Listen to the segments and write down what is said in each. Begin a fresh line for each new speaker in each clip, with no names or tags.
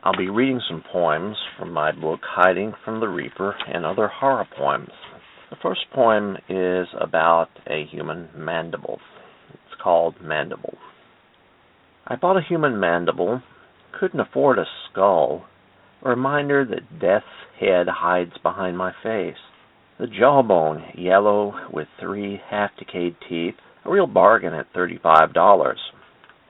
I'll be reading some poems from my book, Hiding from the Reaper, and other horror poems. The first poem is about a human mandible. It's called Mandible. I bought a human mandible, couldn't afford a skull, a reminder that death's head hides behind my face. The jawbone, yellow with 3 half-decayed teeth, a real bargain at $35.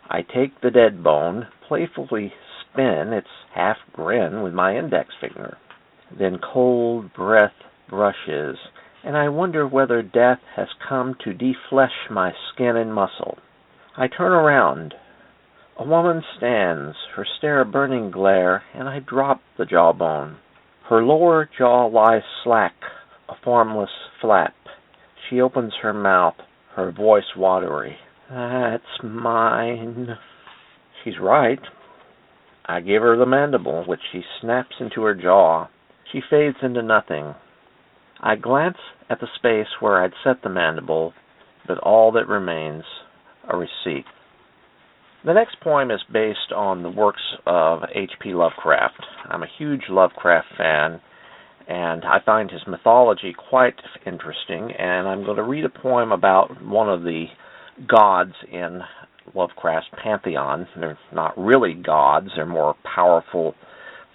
I take the dead bone, playfully spin its half grin with my index finger. Then cold breath brushes, and I wonder whether death has come to deflesh my skin and muscle. I turn around. A woman stands, her stare a burning glare, and I drop the jawbone. Her lower jaw lies slack, a formless flap. She opens her mouth, her voice watery. "That's mine." She's right. I give her the mandible, which she snaps into her jaw. She fades into nothing. I glance at the space where I'd set the mandible, but all that remains, a receipt. The next poem is based on the works of H.P. Lovecraft. I'm a huge Lovecraft fan, and I find his mythology quite interesting, and I'm going to read a poem about one of the gods in Lovecraft's pantheon. They're not really gods, they're more powerful,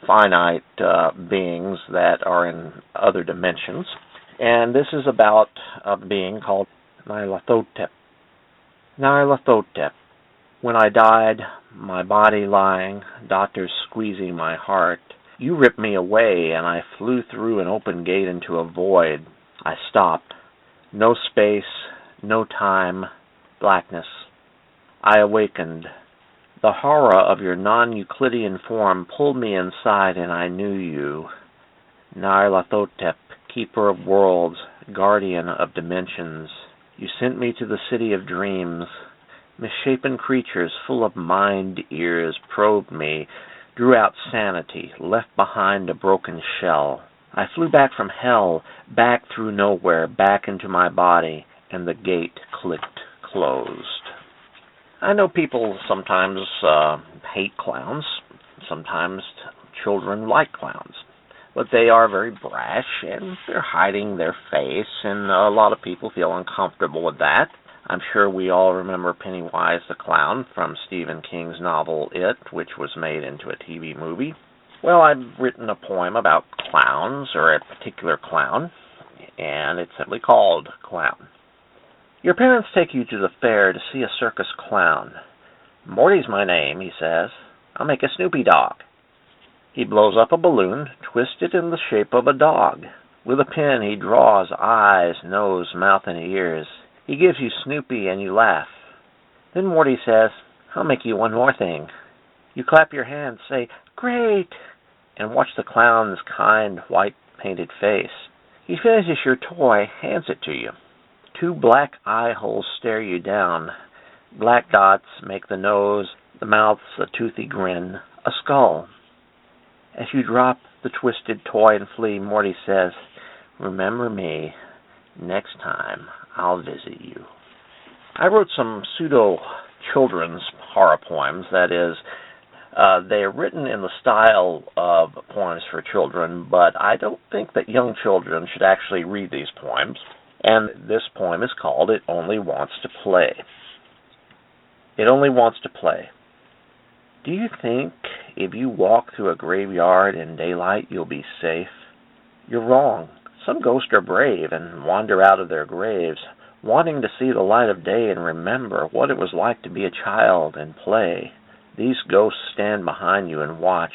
finite beings that are in other dimensions. And this is about a being called Nyarlathotep. Nyarlathotep. When I died, my body lying, doctors squeezing my heart, you ripped me away and I flew through an open gate into a void. I stopped. No space, no time, blackness. I awakened. The horror of your non-Euclidean form pulled me inside and I knew you. Nyarlathotep, keeper of worlds, guardian of dimensions. You sent me to the city of dreams. Misshapen creatures full of mind ears probed me, drew out sanity, left behind a broken shell. I flew back from hell, back through nowhere, back into my body, and the gate clicked closed. I know people sometimes hate clowns. Sometimes children like clowns. But they are very brash, and they're hiding their face, and a lot of people feel uncomfortable with that. I'm sure we all remember Pennywise the Clown from Stephen King's novel It, which was made into a TV movie. Well, I've written a poem about clowns, or a particular clown, and it's simply called Clown. Your parents take you to the fair to see a circus clown. Morty's my name, he says. I'll make a Snoopy dog. He blows up a balloon, twisted in the shape of a dog. With a pen he draws eyes, nose, mouth, and ears. He gives you Snoopy and you laugh. Then Morty says, I'll make you one more thing. You clap your hands, say, great, and watch the clown's kind, white-painted face. He finishes your toy, hands it to you. 2 black eye holes stare you down. Black dots make the nose, the mouth's a toothy grin, a skull. As you drop the twisted toy and flee, Morty says, remember me. Next time, I'll visit you. I wrote some pseudo-children's horror poems. That is, they're written in the style of poems for children, but I don't think that young children should actually read these poems. And this poem is called It Only Wants to Play. It only wants to play. Do you think if you walk through a graveyard in daylight you'll be safe? You're wrong. Some ghosts are brave and wander out of their graves, wanting to see the light of day and remember what it was like to be a child and play. These ghosts stand behind you and watch.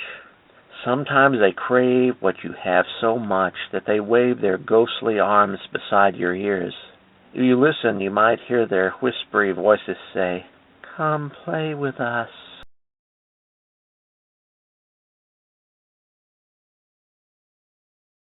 Sometimes they crave what you have so much that they wave their ghostly arms beside your ears. If you listen, you might hear their whispery voices say, come play with us.